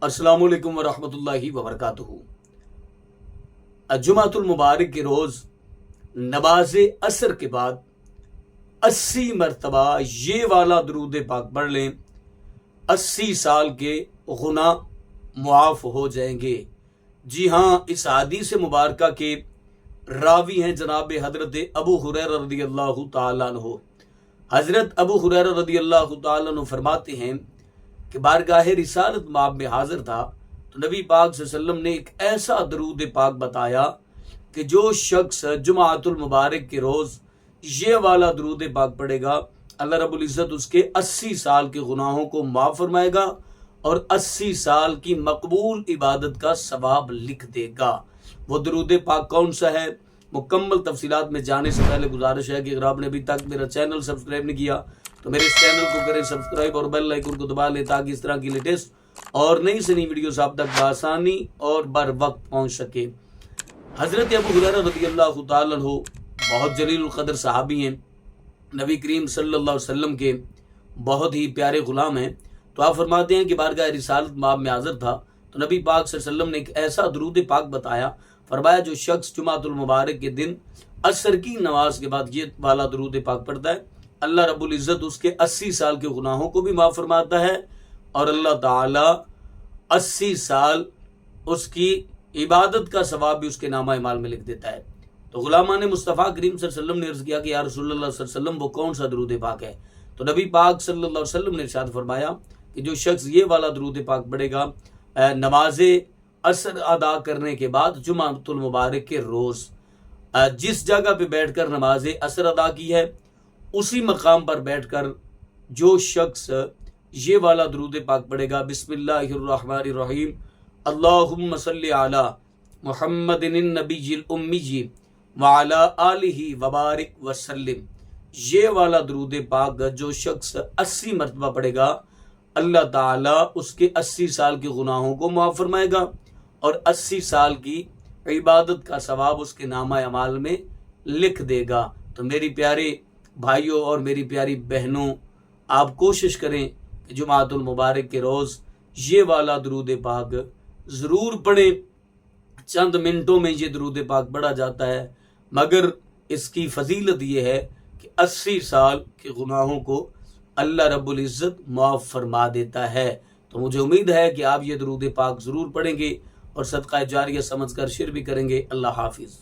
अस्सलामु अलैकुम वरहमतुल्लाहि वबरकातुहू। जुमातुल मुबारक के रोज़ नमाज असर के बाद 80 मरतबा ये वाला दरूद पाक पढ़ लें, 80 साल के गुनाह मुआफ़ हो जाएंगे। जी हाँ, इस हदीस मुबारका के रावी हैं जनाब हज़रत अबू हुरैरा रज़ियल्लाहु ताला अन्हु। हज़रत अबू हुरैरा रज़ियल्लाहु ताला अन्हु फरमाते हैं कि बारगाह रिसालत माब में हाजिर था तो नबी पाक सल्लल्लाहु अलैहि वसल्लम ने एक ऐसा दरूद पाक बताया कि जो शख्स जुमातुल मुबारक के रोज़ ये वाला दरूद पाक पढ़ेगा, अल्लाह रब्बुल इज़्ज़त उसके 80 साल के गुनाहों को माफ़ फरमाएगा और 80 साल की मकबूल इबादत का सवाब लिख देगा। वो दरूद पाक कौन सा है, मुकम्मल तफसीलात में जाने से पहले गुजारिश है कि अगर आपने अभी तक मेरा चैनल सब्सक्राइब नहीं किया तो मेरे इस चैनल को करें सब्सक्राइब और बेल आइकन को दबा लें ताकि इस तरह की लेटेस्ट और नई से नई वीडियोस आप तक बआसानी और बर वक्त पहुँच सके। हज़रत अबू हुरैरा रज़ियल्लाहु ताला अन्हु बहुत जलील क़दर सहाबी हैं, नबी करीम सल्लल्लाहु अलैहि वसल्लम के बहुत ही प्यारे ग़ुलाम हैं। तो आप फरमाते हैं कि बारगाह रिसालत माब में हाज़िर था तो नबी पाक सल्लल्लाहु अलैहि वसल्लम ने एक ऐसा दरूद पाक बताया। फरमाया जो शख्स जुमातुल मुबारक के दिन असर की नमाज के बाद ये वाला दरूद पाक पढ़ता है, अल्लाह रब्बुल इज़्ज़त उसके 80 साल के गुनाहों को भी माफ़ फरमाता है और अल्लाह ताला 80 साल उसकी इबादत का सवाब भी उसके नामा इमाल में लिख देता है। तो गुलामान मुस्तफ़ा करीम सल्लल्लाहु अलैहि वसल्लम ने अर्ज़ किया कि या रसूलल्लाह सल्लल्लाहु अलैहि वसल्लम वो कौन सा दरूद पाक है। तो नबी पाक सल्लल्लाहु अलैहि वसल्लम ने इरशाद फरमाया कि जो शख्स ये वाला दरूद पाक पढ़ेगा नमाज असर अदा करने के बाद जुमातुल मुबारक के रोज़ जिस जगह पे बैठकर नमाज असर अदा की है उसी मकाम पर बैठकर जो शख्स ये वाला दरूद पाक पढ़ेगा, बिस्मिल्लाहिर्रहमानिर्रहीम अल्लाहुम्मा सल्लि अला मुहम्मदिन नबिय्यिल उम्मी व अला आलिहि व बारिक वसल्लिम, ये वाला दरूद पाक जो शख्स 80 मरतबा पढ़ेगा, अल्लाह ताला उसके 80 साल के गुनाहों को माफ़ फरमाएगा और 80 साल की इबादत का सवाब उसके नामा अमाल में लिख देगा। तो मेरी प्यारे भाइयों और मेरी प्यारी बहनों, आप कोशिश करें कि जुमातुल मुबारक के रोज़ ये वाला दरूद पाक ज़रूर पढ़ें। चंद मिनटों में ये दरूद पाक पढ़ा जाता है, मगर इसकी फजीलत ये है कि 80 साल के गुनाहों को अल्लाह रब्बुल इज़्ज़त माफ़ फरमा देता है। तो मुझे उम्मीद है कि आप ये दरूद पाक ज़रूर पढ़ेंगे और सदका जारिया समझकर शेयर भी करेंगे। अल्लाह हाफिज़।